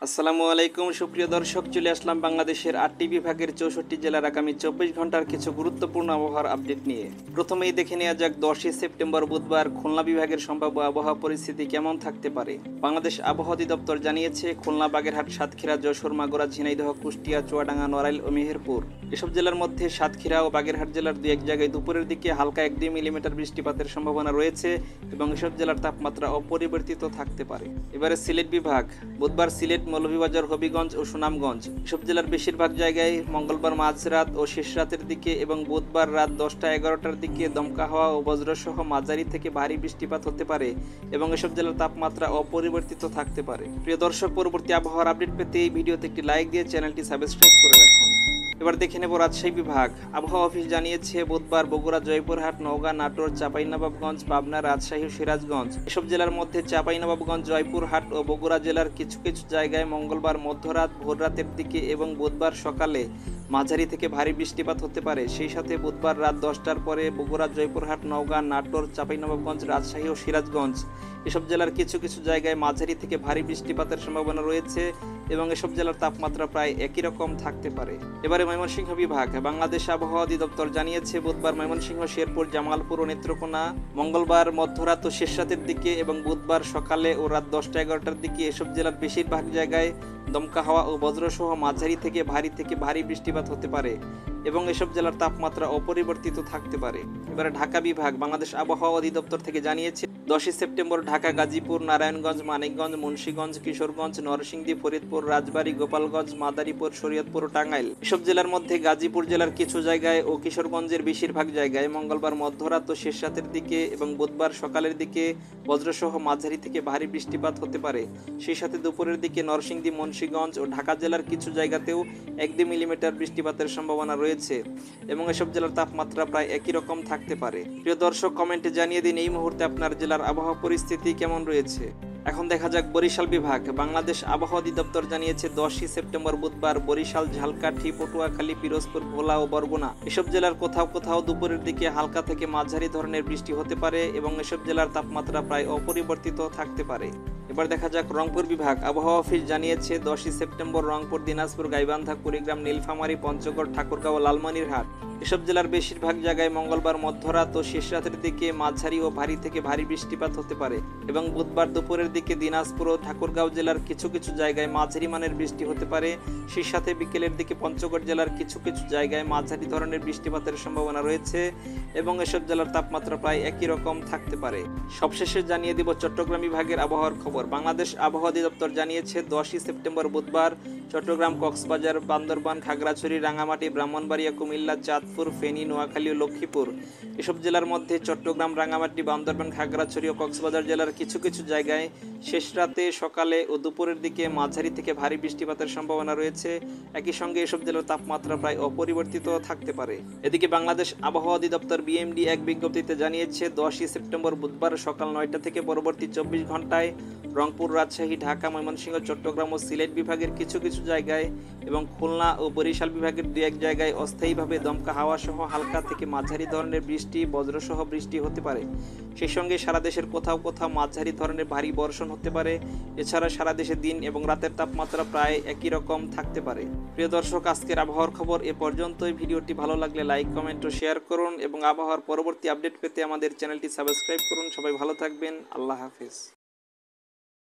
আসসালামু আলাইকুম সুপ্রিয় দর্শক, চলে আসলাম বাংলাদেশের ৮টি বিভাগের ৬৪ জেলার আগামী ২৪ ঘন্টার কিছু গুরুত্বপূর্ণ আবহাওয়ার আপডেট নিয়ে। প্রথমেই দেখে নেওয়া যাক ১০ই সেপ্টেম্বর বুধবার খুলনা বিভাগের সম্ভাব্য আবহাওয়া পরিস্থিতি কেমন থাকতে পারে। বাংলাদেশ আবহাওয়া অধিদপ্তর জানিয়েছে, খুলনা, বাগেরহাট, সাতক্ষীরা, যশোর, মাগুরা, ঝিনাইদহ, কুষ্টিয়া, চুয়াডাঙ্গা, নড়াইল ও মেহেরপুর এসব জেলার মধ্যে সাতক্ষীরা ও বাগেরহাট জেলার দু এক জায়গায় দুপুরের দিকে হালকা ১-২ মিলিমিটার বৃষ্টিপাতের সম্ভাবনা রয়েছে এবং এসব জেলার তাপমাত্রা অপরিবর্তিত থাকতে পারে। এবারে সিলেট বিভাগ। বুধবার সিলেট, মৌলভীবাজার, হবিগঞ্জ ও সুনামগঞ্জ এসব জেলার বেশিরভাগ জায়গায় মঙ্গলবার মাঝরাত ও শেষ রাতের দিকে এবং বুধবার রাত ১০টা-১১টার দিকে দমকা হাওয়া ও বজ্রসহ মাঝারি থেকে ভারী বৃষ্টিপাত হতে পারে এবং এসব জেলার তাপমাত্রা অপরিবর্তিত থাকতে পারে। প্রিয় দর্শক, পরবর্তী আবহাওয়ার আপডেট পেতে এই ভিডিওতে একটি লাইক দিয়ে চ্যানেলটি সাবস্ক্রাইব করে রাখুন। এবার দেখে নেব রাজশাহী বিভাগ। আবহাওয়া অফিস জানিয়েছে, বুধবার বগুড়া, জয়পুরহাট, নওগাঁ, নাটোর, চাঁপাইনবাবগঞ্জ, পাবনা, রাজশাহী ও সিরাজগঞ্জ এসব জেলার মধ্যে চাঁপাইনবাবগঞ্জ, জয়পুরহাট ও বগুড়া জেলার কিছু কিছু জায়গায় মঙ্গলবার মধ্যরাত, ভোররাতের দিকে এবং বুধবার সকালে মাঝারি থেকে ভারী বৃষ্টিপাত হতে পারে। সেই সাথে বুধবার রাত ১০টার পরে বগুড়া, জয়পুরহাট, নওগাঁ, নাটোর, চাঁপাইনবাবগঞ্জ, রাজশাহী ও সিরাজগঞ্জ এসব জেলার কিছু কিছু জায়গায় মাঝারি থেকে ভারী বৃষ্টিপাতের সম্ভাবনা রয়েছে এবং এসব জেলার তাপমাত্রা প্রায় একই রকম থাকতে পারে। এবারে ময়মনসিংহ বিভাগ। বাংলাদেশ আবহাওয়া অধিদপ্তর জানিয়েছে, বুধবার ময়মনসিংহ, শেরপুর, জামালপুর ও নেত্রকোনা মঙ্গলবার মধ্যরাত ও শেষ রাতের দিকে এবং বুধবার সকালে ও রাত ১০টা-১১টার দিকে এসব জেলার বেশিরভাগ জায়গায় দমকা হাওয়া ও বজ্রসহ মাঝারি থেকে ভারী বৃষ্টিপাত হতে পারে এবং এসব জেলার তাপমাত্রা অপরিবর্তিত থাকতে পারে। এবারে ঢাকা বিভাগ। বাংলাদেশ আবহাওয়া অধিদপ্তর থেকে জানিয়েছে, ১০ই সেপ্টেম্বর ঢাকা, গাজীপুর, নারায়ণগঞ্জ, মানিকগঞ্জ, মুন্সিগঞ্জ, কিশোরগঞ্জ, নরসিংদী, ফরিদপুর, রাজবাড়ী, গোপালগঞ্জ, মাদারীপুর, শরীয়তপুর ও টাঙ্গাইল এসব জেলার মধ্যে গাজীপুর জেলার কিছু জায়গায় ও কিশোরগঞ্জের বেশিরভাগ জায়গায় মঙ্গলবার মধ্যরাত ও শেষ রাতের দিকে এবং বুধবার সকালের দিকে বজ্রসহ মাঝারি থেকে ভারী বৃষ্টিপাত হতে পারে। সেই সাথে দুপুরের দিকে নরসিংদী, মুন্সিগঞ্জ ও ঢাকা জেলার কিছু জায়গাতেও ১-২ মিলিমিটার বৃষ্টিপাতের সম্ভাবনা রয়েছে এবং এসব জেলার তাপমাত্রা প্রায় একই রকম থাকতে পারে। প্রিয় দর্শক, কমেন্টে জানিয়ে দিন এই মুহূর্তে আপনার জেলার আবহাওয়া পরিস্থিতি কেমন রয়েছে। এখন দেখা যাক বরিশাল বিভাগ। বাংলাদেশ আবহাওয়া অধিদপ্তর জানিয়েছে, ১০ই সেপ্টেম্বর বুধবার বরিশাল, ঝালকাঠি, পটুয়াখালী, পিরোজপুর, ভোলা ও বরগুনা এসব জেলার কোথাও কোথাও দুপুরের দিকে হালকা থেকে মাঝারি ধরনের বৃষ্টি হতে পারে এবং এসব জেলার তাপমাত্রা প্রায় অপরিবর্তিত থাকতে পারে। এবার দেখা যাক রংপুর বিভাগ। আবহাওয়া অফিস জানিয়েছে, ১০ই সেপ্টেম্বর রংপুর, দিনাজপুর, গাইবান্ধা, কুড়িগ্রাম, নীলফামারী, পঞ্চগড়, ঠাকুরগাঁও ও লালমনিরহাট এসব জেলার বেশিরভাগ জায়গায় মঙ্গলবার মধ্যরাত ও শেষ রাতের দিকে মাঝারি ও ভারী থেকে ভারী বৃষ্টিপাত হতে পারে এবং বুধবার দুপুরের দিকে দিনাজপুর ও ঠাকুরগাঁও জেলার কিছু কিছু জায়গায় মাঝারি মানের বৃষ্টি হতে পারে। সেই সাথে বিকেলের দিকে পঞ্চগড় জেলার কিছু কিছু জায়গায় মাঝারি ধরনের বৃষ্টিপাতের সম্ভাবনা রয়েছে এবং এসব জেলার তাপমাত্রা প্রায় একই রকম থাকতে পারে। সবশেষে জানিয়ে দিব চট্টগ্রাম বিভাগের আবহাওয়ার খবর। বাংলাদেশ আবহাওয়া অধিদপ্তর জানিয়েছে, ১০ই সেপ্টেম্বর বুধবার চট্টগ্রাম, কক্সবাজার, বান্দরবান, খাগড়াছড়ি, রাঙামাটি, ব্রাহ্মণবাড়িয়া, কুমিল্লা, চাঁদপুর, ফেনী, নোয়াখালী ও লক্ষ্মীপুর এসব জেলার মধ্যে চট্টগ্রাম, রাঙামাটি, বান্দরবান, খাগড়াছড়ি ও কক্সবাজার জেলার কিছু কিছু জায়গায় শেষ রাতে, সকালে ও দুপুরের দিকে মাঝারি থেকে ভারী বৃষ্টিপাতের সম্ভাবনা রয়েছে। একই সঙ্গে এসব জেলার তাপমাত্রা প্রায় অপরিবর্তিত থাকতে পারে। এদিকে বাংলাদেশ আবহাওয়া অধিদপ্তর বিএমডি এক বিজ্ঞপ্তিতে জানিয়েছে, ১০ই সেপ্টেম্বর বুধবার সকাল ৯টা থেকে পরবর্তী ২৪ ঘন্টায় রংপুর, রাজশাহী, ঢাকা, ময়মনসিংহ, চট্টগ্রাম ও সিলেট বিভাগের কিছু কিছু জায়গায় এবং খুলনা ও বরিশাল বিভাগের দু এক জায়গায় অস্থায়ীভাবে দমকা হাওয়া সহ হালকা থেকে মাঝারি ধরনের বৃষ্টি, বজ্রসহ বৃষ্টি হতে পারে। সেই সঙ্গে সারা দেশের কোথাও কোথাও মাঝারি ধরনের ভারী বর্ষণ হতে পারে। এছাড়া সারা দেশে দিন এবং রাতের তাপমাত্রা প্রায় একই রকম থাকতে পারে। প্রিয় দর্শক, আজকের আবহাওয়ার খবর এ পর্যন্তই। ভিডিওটি ভালো লাগলে লাইক, কমেন্ট ও শেয়ার করুন এবং আবহাওয়ার পরবর্তী আপডেট পেতে আমাদের চ্যানেলটি সাবস্ক্রাইব করুন। সবাই ভালো থাকবেন। আল্লাহ হাফেজ।